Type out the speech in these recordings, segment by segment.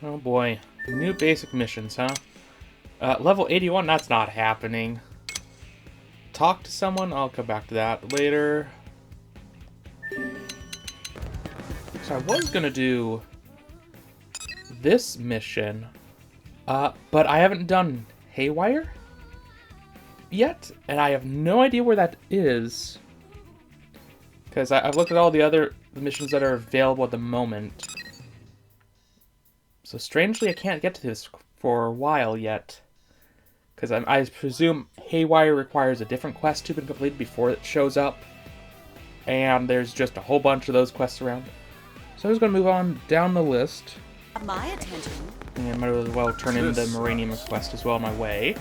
Oh boy. New basic missions, huh? Level 81, that's not happening. Talk to someone, I'll come back to that later. So I was gonna do this mission, but I haven't done Haywire yet, and I have no idea where that is. Because I've looked at all the other missions that are available at the moment. So strangely, I can't get to this for a while yet. Because I presume Haywire requires a different quest to be completed before it shows up. And there's just a whole bunch of those quests around. So I'm just going to move on down the list. My attention. And might as well turn in the Moranium quest as well on my way.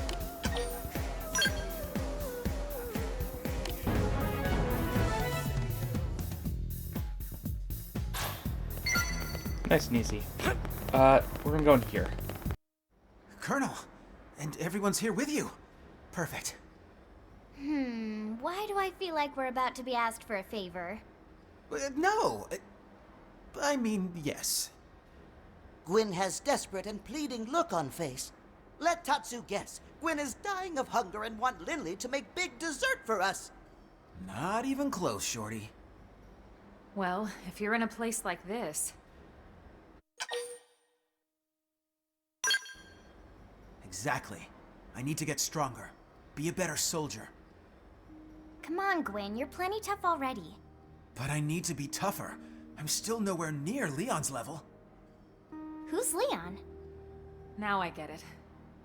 Nice and easy. We're gonna go in here. Colonel, and everyone's here with you. Perfect. Why do I feel like we're about to be asked for a favor? No. I mean, yes. Gwyn has desperate and pleading look on face. Let Tatsu guess. Gwyn is dying of hunger and want Lindley to make big dessert for us. Not even close, Shorty. Well, if you're in a place like this... Exactly. I need to get stronger. Be a better soldier. Come on, Gwyn, you're plenty tough already. But I need to be tougher. I'm still nowhere near Leon's level. Who's Leon? Now I get it.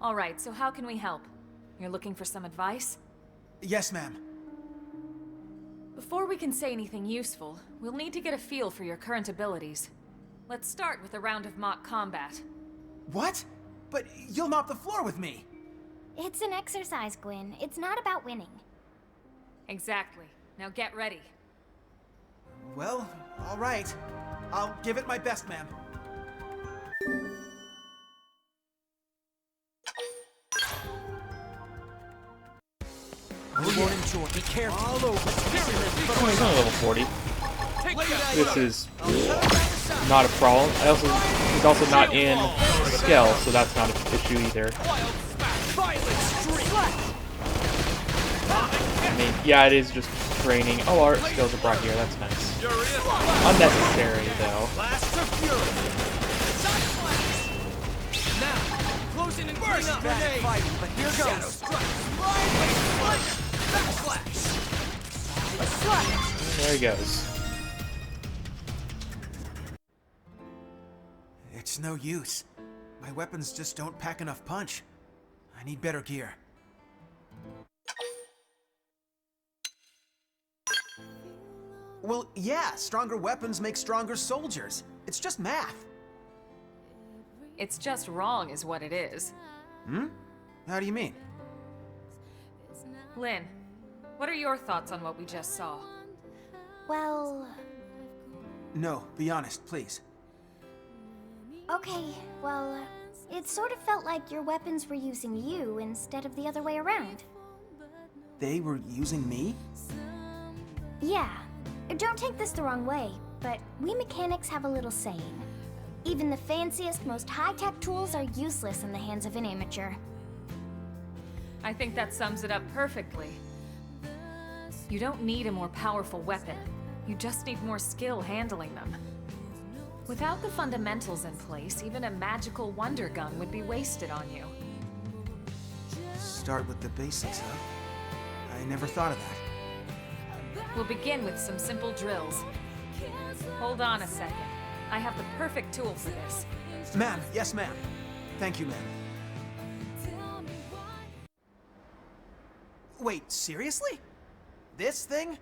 Alright, so how can we help? You're looking for some advice? Yes, ma'am. Before we can say anything useful, we'll need to get a feel for your current abilities. Let's start with a round of mock combat. What? But you'll mop the floor with me! It's an exercise, Gwyn. It's not about winning. Exactly. Now get ready. Well, all right. I'll give it my best, ma'am. Good morning, George. Be careful. All over. Oh, he's only level 40. This is not a problem. He's also not in skill, so that's not an issue either. I mean, yeah, it is just training. Oh, our skills are brought here. That's nice. Unnecessary, though. Closing and burst. Bad fighting, but here goes. There he goes. It's no use. My weapons just don't pack enough punch. I need better gear. Well, yeah, stronger weapons make stronger soldiers. It's just math. It's just wrong is what it is. Hmm? How do you mean? Lynn, what are your thoughts on what we just saw? Well... No, be honest, please. Okay, well, it sort of felt like your weapons were using you instead of the other way around. They were using me? Yeah. Don't take this the wrong way, but we mechanics have a little saying. Even the fanciest, most high-tech tools are useless in the hands of an amateur. I think that sums it up perfectly. You don't need a more powerful weapon. You just need more skill handling them. Without the fundamentals in place, even a magical wonder gun would be wasted on you. Start with the basics, huh? I never thought of that. We'll begin with some simple drills. Hold on a second. I have the perfect tool for this. Ma'am, yes ma'am. Thank you, ma'am. Wait, seriously? This thing?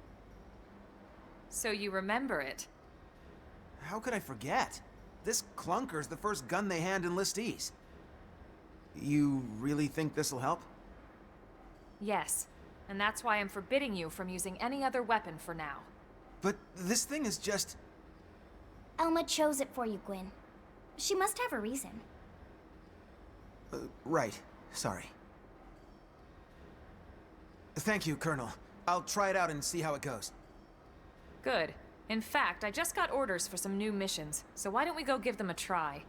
So you remember it. How could I forget? This clunker's the first gun they hand enlistees. You really think this'll help? Yes, and that's why I'm forbidding you from using any other weapon for now. But this thing is just... Elma chose it for you, Gwyn. She must have a reason. Right. Sorry. Thank you, Colonel. I'll try it out and see how it goes. Good. In fact, I just got orders for some new missions, so why don't we go give them a try?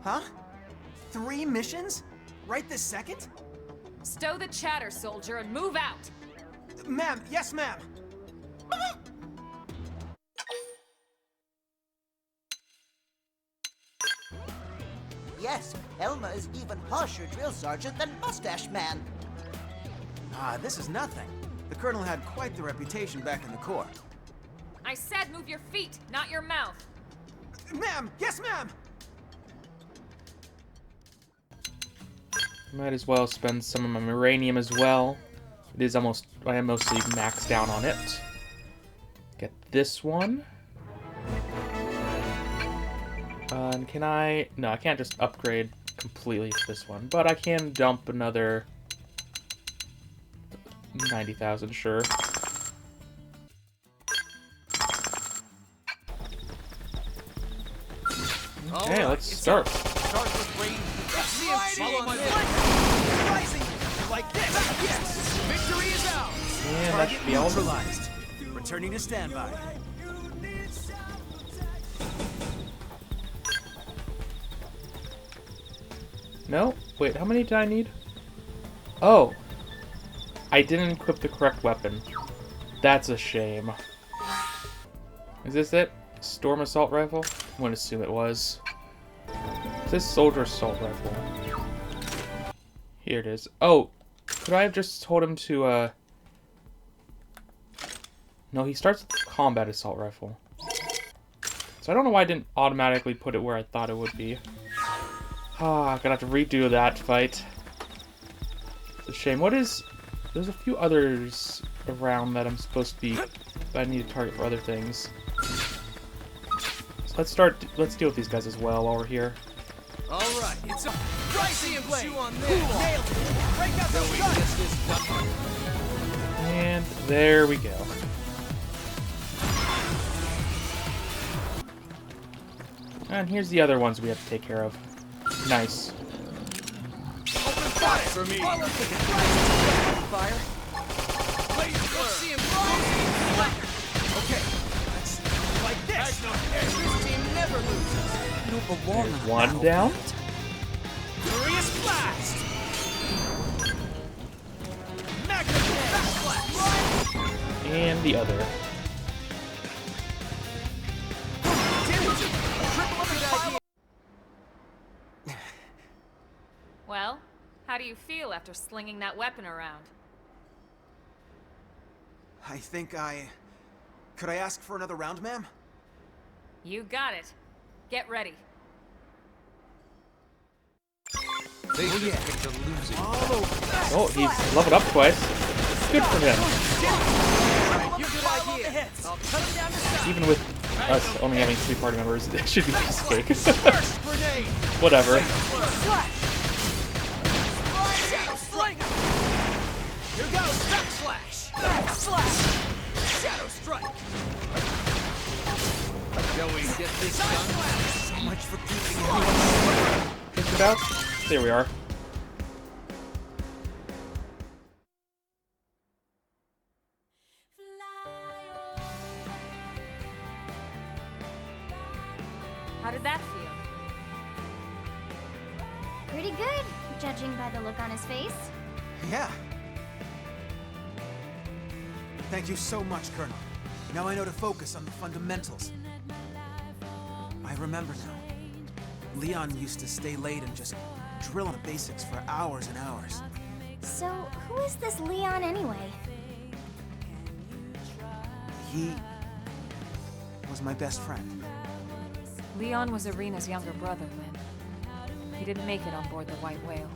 Huh? 3 missions? Right this second? Stow the chatter, soldier, and move out! Ma'am, yes, ma'am. Yes, Elma is even harsher drill sergeant than Mustache Man. Ah, this is nothing. The Colonel had quite the reputation back in the Corps. I said move your feet, not your mouth. Ma'am, yes, ma'am. Might as well spend some of my uranium as well. It is almost, I am mostly maxed down on it. Get this one. And can I, no, I can't just upgrade completely to this one, but I can dump another 90,000, sure. Okay, let's start. Start with rain. Follow my lead. Rising like this. Yes. Victory is ours. And that should be all of them. Neutralized. Returning to standby. No? Wait, how many did I need? Oh. I didn't equip the correct weapon. That's a shame. Is this it? Storm Assault Rifle? I'm going to assume it was. Is this Soldier Assault Rifle? Here it is. Oh, could I have just told him to, No, he starts with Combat Assault Rifle. So I don't know why I didn't automatically put it where I thought it would be. Ah, gonna have to redo that fight. It's a shame. What is... There's a few others around that I'm supposed to be... I need to target for other things. So let's deal with these guys as well while we're here. All right, it's a rising and blade. On this. Nailed it. Break out the gun. And there we go. And here's the other ones we have to take care of. Nice. Open fire for me. Fire. Okay, let's like this. This team never loses. You don't belong on the One down. Furious blast. Magnum blast. And the other. Well, how do you feel after slinging that weapon around? I think I... Could I ask for another round, ma'am? You got it. Get ready. They should pick the losing. All over. Oh, he's leveled up twice. Good for him. Good idea. I'll cut him down to size. Even with us only having 3 party members, it should be piece of cake. First grenade. Whatever. Here goes backslash. Backslash. Shadow strike. Shall we get this done? So much for keeping it. Take it out. There we are. How did that feel? Pretty good, judging by the look on his face. Yeah. Thank you so much, Colonel. Now I know to focus on the fundamentals. I remember now. Leon used to stay late and just drill on the basics for hours and hours. So, who is this Leon anyway? He was my best friend. Leon was Arena's younger brother, Lynn. He didn't make it on board the White Whale.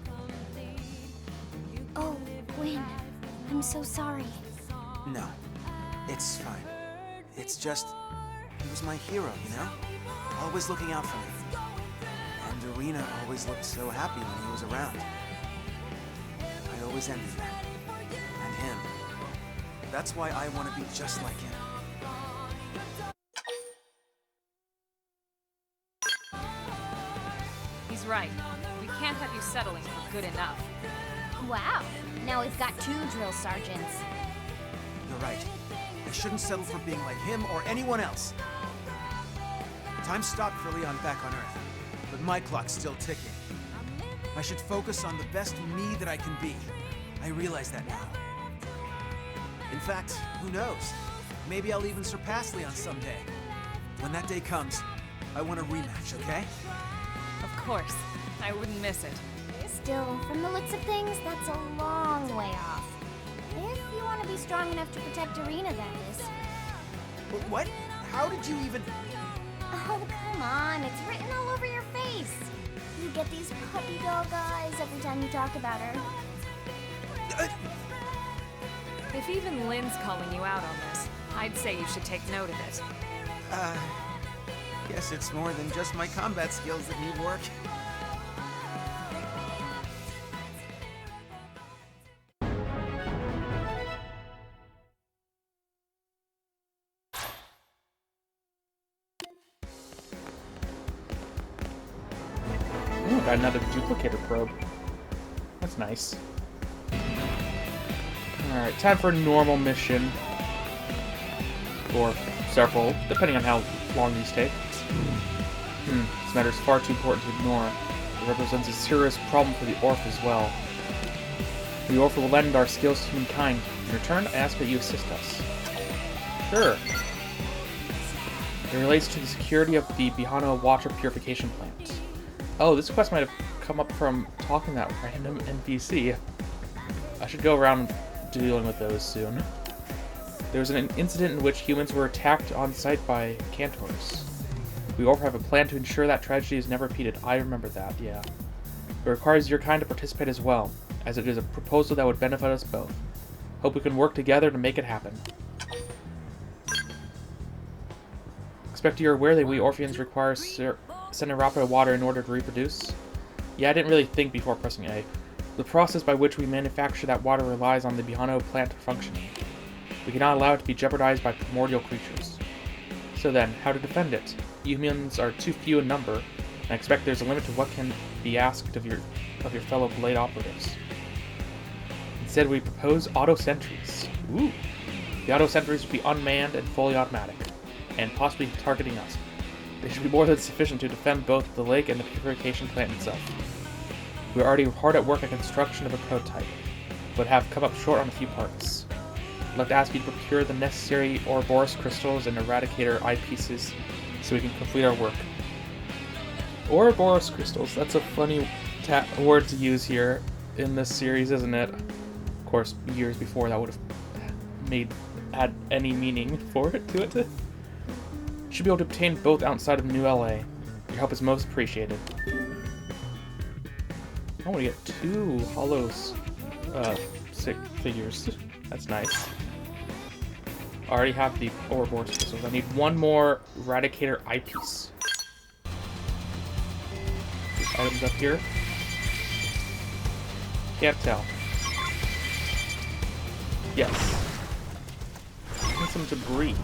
Oh, Gwen. I'm so sorry. No, it's fine. It's just, he was my hero, you know? Always looking out for me. And Arena always looked so happy when he was around. I always envied that. And him. That's why I want to be just like him. He's right. We can't have you settling for good enough. Wow. Now we've got 2 drill sergeants. You're right. I shouldn't settle for being like him or anyone else. Time stopped for Leon back on Earth. but my clock's still ticking. I should focus on the best me that I can be. I realize that now. In fact, who knows? Maybe I'll even surpass Leon someday. When that day comes, I want a rematch, okay? Of course. I wouldn't miss it. Still, from the looks of things, that's a long way off. If you want to be strong enough to protect Arena, that is. What? How did you even... Oh, come on, it's written all over your face. You get these puppy dog eyes every time you talk about her. If even Lynn's calling you out on this, I'd say you should take note of it. Guess it's more than just my combat skills that need work. Ooh, got another duplicator probe. That's nice. Alright, time for a normal mission. Or several, depending on how long these take. This matter is far too important to ignore. It represents a serious problem for the Orph as well. The Orph will lend our skills to humankind. In return, I ask that you assist us. Sure. It relates to the security of the Bihano water purification plant. Oh, this quest might have come up from talking to that random NPC. I should go around dealing with those soon. There was an incident in which humans were attacked on site by Cantors. We all have a plan to ensure that tragedy is never repeated. I remember that, yeah. It requires your kind to participate as well, as it is a proposal that would benefit us both. Hope we can work together to make it happen. Expect you're aware that we Orpheans require Cenerapa water in order to reproduce? Yeah, I didn't really think before pressing A. The process by which we manufacture that water relies on the Bihano plant functioning. We cannot allow it to be jeopardized by primordial creatures. So then, how to defend it? Humans are too few in number, and I expect there's a limit to what can be asked of your fellow Blade operatives. Instead, we propose auto-sentries. Ooh! The auto-sentries would be unmanned and fully automatic, and possibly targeting us. They should be more than sufficient to defend both the lake and the purification plant itself. We are already hard at work at construction of a prototype, but have come up short on a few parts. I'd like to ask you to procure the necessary Ouroboros crystals and Eradicator eyepieces so we can complete our work. Ouroboros crystals, that's a funny word to use here in this series, isn't it? Of course, years before that would have had any meaning for it to it. Should be able to obtain both outside of New LA. Your help is most appreciated. I want to get 2 Holos figures. That's nice. I already have the Ouroboros crystals. I need 1 more Eradicator eyepiece. These items up here. Can't tell. Yes. Need some debris.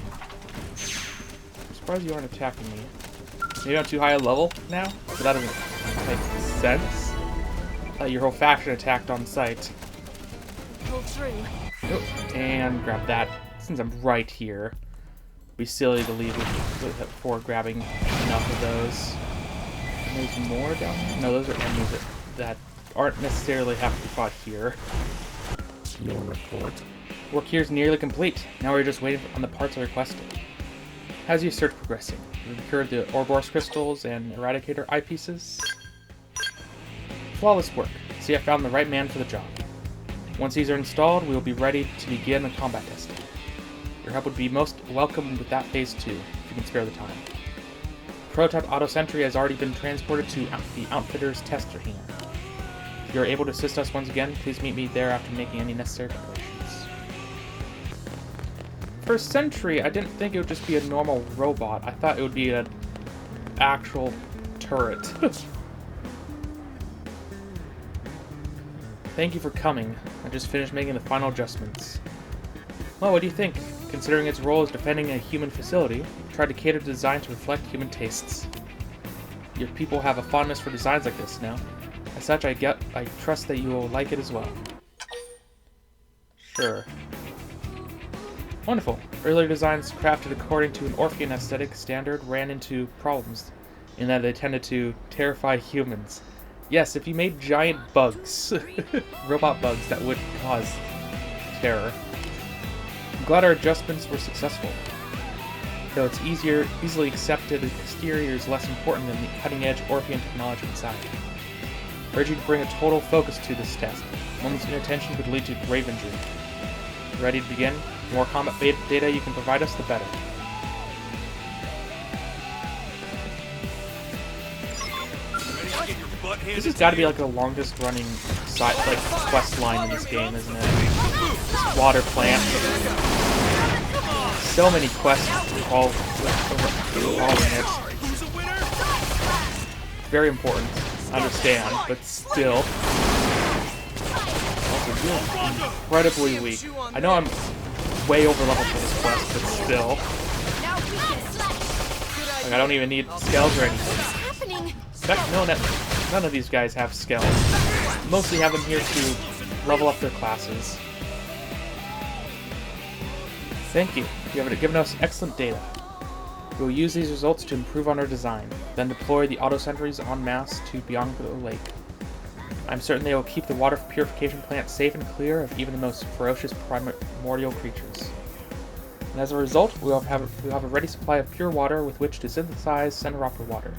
I'm surprised you aren't attacking me. Maybe I'm too high a level now? But that doesn't make sense. Your whole faction attacked on sight. Pull through. Oh, and grab that. Since I'm right here, be silly to leave with it before grabbing enough of those. And there's more down there? No, those are enemies that aren't necessarily have to be fought here. Your report. Work here is nearly complete. Now we're just waiting on the parts I requested. How's your search progressing? You've procured the Ouroboros crystals and Eradicator eyepieces? Flawless work. See, I found the right man for the job. Once these are installed, we will be ready to begin the combat testing. Your help would be most welcome with that phase 2, if you can spare the time. The prototype auto-sentry has already been transported to the Outfitter's tester hangar. If you are able to assist us once again, please meet me there after making any necessary preparations. For a sentry, I didn't think it would just be a normal robot. I thought it would be an actual turret. Thank you for coming. I just finished making the final adjustments. Well, what do you think? Considering its role as defending a human facility, tried to cater the design to reflect human tastes. Your people have a fondness for designs like this now. As such, I trust that you will like it as well. Sure. Wonderful. Earlier designs crafted according to an Orphean aesthetic standard ran into problems. in that they tended to terrify humans. Yes, if you made giant bugs, robot bugs that would cause terror. I'm glad our adjustments were successful. Though it's easily accepted, the exterior is less important than the cutting-edge Orphean technology inside. I urge you to bring a total focus to this test. One's inattention could lead to grave injury. Ready to begin? The more combat data you can provide us, the better. This has got to be like the longest running quest line in this game, isn't it? This water plant. So many quests involving it. Very important, I understand, but still. Also, you're incredibly weak. I know I'm way over leveled for this quest, but still. Like, I don't even need skills or anything. In fact, none of these guys have skills. Mostly have them here to level up their classes. Thank you. You have given us excellent data. We will use these results to improve on our design, then deploy the auto-sentries en masse to beyond the lake. I'm certain they will keep the water purification plant safe and clear of even the most ferocious primordial creatures. And as a result, we will have a ready supply of pure water with which to synthesize Xenoblade water.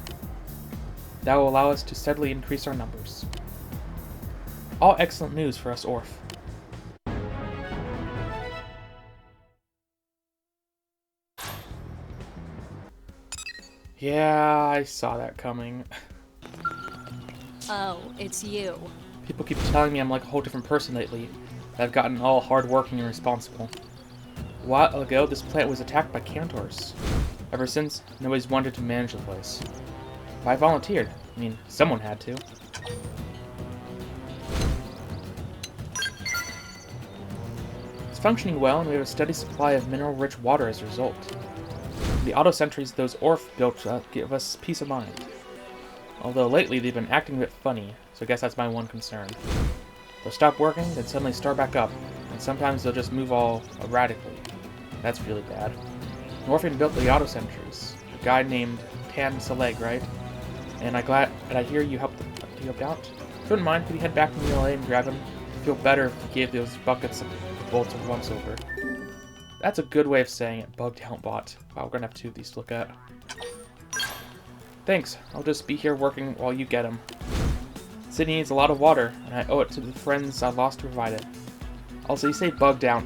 That will allow us to steadily increase our numbers. All excellent news for us Orph. Yeah, I saw that coming. Oh, it's you. People keep telling me I'm like a whole different person lately. That I've gotten all hardworking and responsible. A while ago, this plant was attacked by Cantors. Ever since, nobody's wanted to manage the place. But I volunteered. I mean, someone had to. It's functioning well, and we have a steady supply of mineral-rich water as a result. The auto-sentries those Orph built give us peace of mind. Although lately they've been acting a bit funny, so I guess that's my one concern. They'll stop working, then suddenly start back up, and sometimes they'll just move all erratically. That's really bad. Orphean built the auto-sentries. A guy named Pan Saleg, right? And I hear you helped out. If you wouldn't mind, could you head back to the LA and grab him? I'd feel better if you gave those buckets of bolts of once over. That's a good way of saying it. Bugged out bot. Wow, we're gonna have two of these to look at. Thanks. I'll just be here working while you get him. The city needs a lot of water, and I owe it to the friends I lost to provide it. Also, you say bugged out.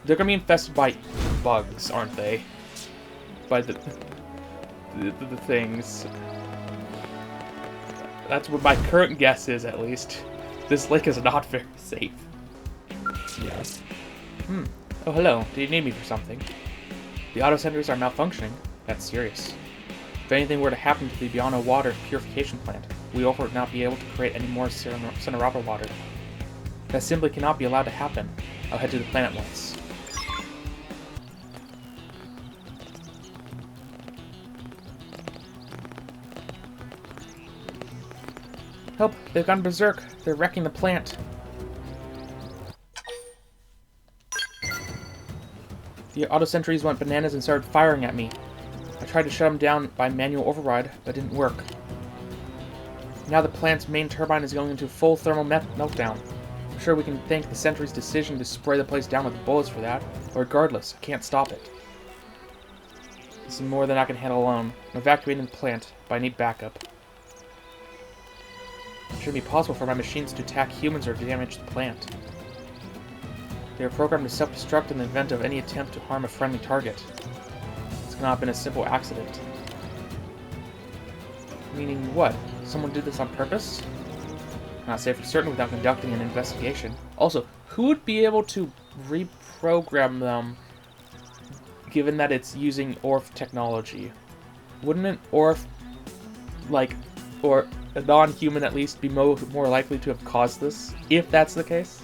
They're gonna be infested by bugs, aren't they? By the things. That's what my current guess is, at least. This lake is not very safe. Yes. Oh, hello. Do you need me for something? The auto-sentries are malfunctioning. That's serious. If anything were to happen to the Biano water purification plant, we would not be able to create any more Xenoblade water. That simply cannot be allowed to happen. I'll head to the planet once. Help! They've gone berserk. They're wrecking the plant. The auto-sentries went bananas and started firing at me. I tried to shut them down by manual override, but it didn't work. Now the plant's main turbine is going into full thermal meltdown. I'm sure we can thank the sentry's decision to spray the place down with bullets for that, but regardless, I can't stop it. This is more than I can handle alone. I'm evacuating the plant, but I need backup. It shouldn't be possible for my machines to attack humans or damage the plant. They are programmed to self-destruct in the event of any attempt to harm a friendly target. This cannot have been a simple accident. Meaning what? Someone did this on purpose? Cannot say for certain without conducting an investigation. Also, who would be able to reprogram them given that it's using Orph technology? Wouldn't an Orph, or a non-human at least, be more likely to have caused this, if that's the case?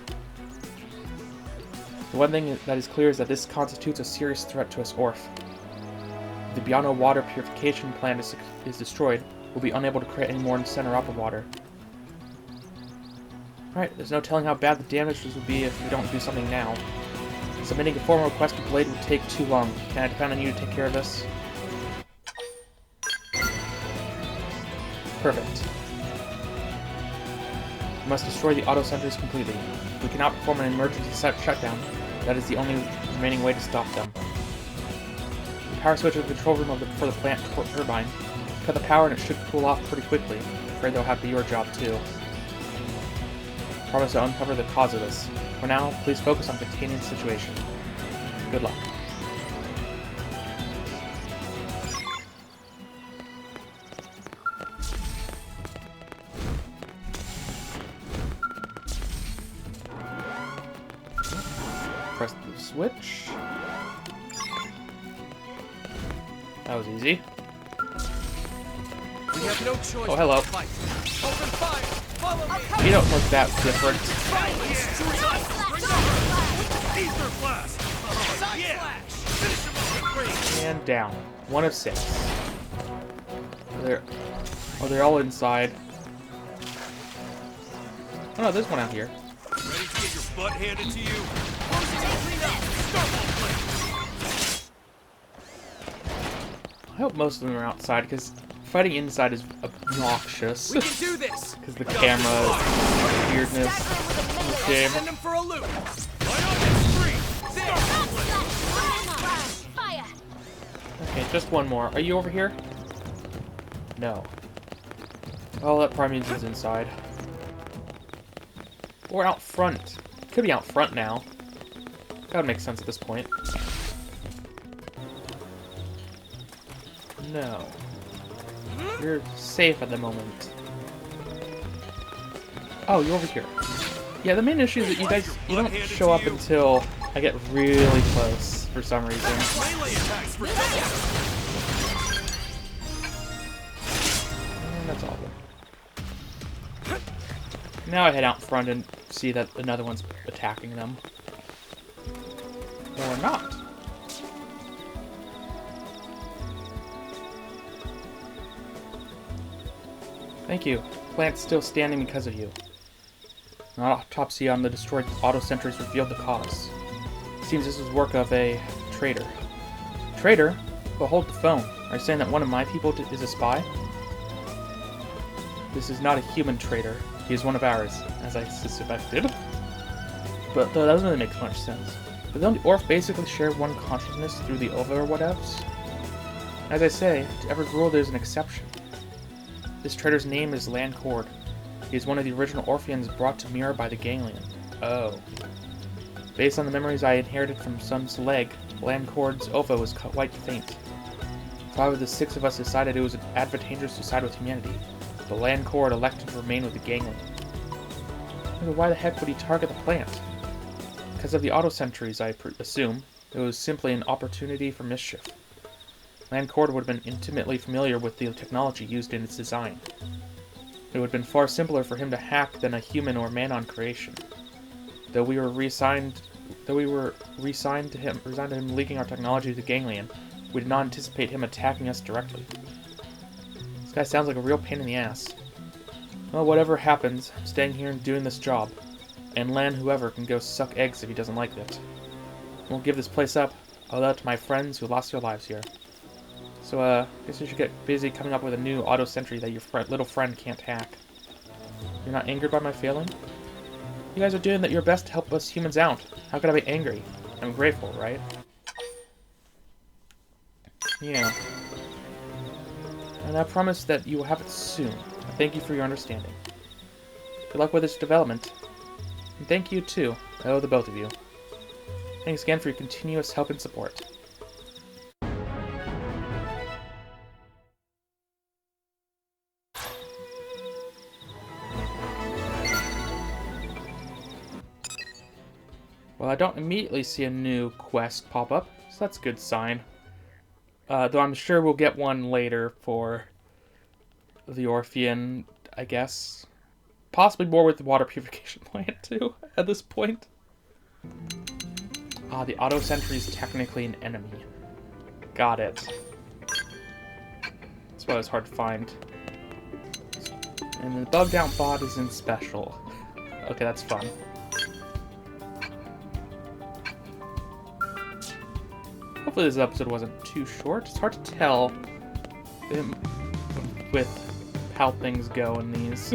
The one thing that is clear is that this constitutes a serious threat to us Orph. If the Biano water purification plant is destroyed, we'll be unable to create any more Xenoblade water. Alright, there's no telling how bad the damages would be if we don't do something now. Submitting a formal request to Blade would take too long. Can I depend on you to take care of this? Perfect. We must destroy the auto sentries completely. If we cannot perform an emergency shutdown, that is the only remaining way to stop them. The power switch in the control room for the plant turbine. Cut the power and it should cool off pretty quickly. I'm afraid that'll have to be your job too. Promise to uncover the cause of this. For now, please focus on containing the situation. Good luck. Press the switch. That was easy. We have no choice. Oh, hello. Fight. Open fire. Follow me. You don't look that different. Ether blast. Yeah. Finish him. And down. 1 of 6. They're all inside. Oh no, there's one out here. Ready to get your butt handed to you? I hope most of them are outside because fighting inside is obnoxious. We can do this. Because the camera weirdness in this game. Send him for a loop. Line up and free. There. Fire! Okay, just one more. Are you over here? No. Oh, that probably means he's inside. Or out front. Could be out front now. That would make sense at this point. No. You're safe at the moment. Oh, you're over here. Yeah, the main issue is that you don't show up until I get really close for some reason. Melee attacks for And that's all. Now I head out front and see that another one's attacking them. Or not. Thank you. Plant's still standing because of you. An autopsy on the destroyed auto sentries revealed the cause. Seems this is work of a traitor. Traitor? But hold the phone. Are you saying that one of my people is a spy? This is not a human traitor. He is one of ours, as I suspected. But that doesn't really make much sense. But don't the Orf basically share one consciousness through the Ova or whatevs? As I say, to every rule there's an exception. This traitor's name is Lancord. He is one of the original Orpheans brought to Mira by the Ganglion. Oh. Based on the memories I inherited from Sun's leg, Lancord's Ova was quite faint. 5 of the 6 of us decided it was advantageous to side with humanity, but Lancord elected to remain with the Ganglion. But why the heck would he target the plant? Because of the auto sentries, I assume. It was simply an opportunity for mischief. Lancord would have been intimately familiar with the technology used in its design. It would have been far simpler for him to hack than a human or man-on creation. Though we were resigned to him leaking our technology to the Ganglion, we did not anticipate him attacking us directly. This guy sounds like a real pain in the ass. Well, whatever happens, I'm staying here and doing this job. And Lan whoever can go suck eggs if he doesn't like it. I won't give this place up. I'll allow it to my friends who lost their lives here. So, I guess you should get busy coming up with a new auto sentry that your little friend can't hack. You're not angered by my failing? You guys are doing your best to help us humans out. How could I be angry? I'm grateful, right? Yeah. And I promise that you will have it soon. Thank you for your understanding. Good luck with this development. And thank you, too. I owe the both of you. Thanks again for your continuous help and support. Well, I don't immediately see a new quest pop up, so that's a good sign. Though I'm sure we'll get one later for the Orphean, I guess. Possibly more with the water purification plant, too, at this point. Ah, the auto sentry is technically an enemy. Got it. That's why it was hard to find. And the bugged out bot is in special. Okay, that's fun. Hopefully this episode wasn't too short. It's hard to tell with how things go in these.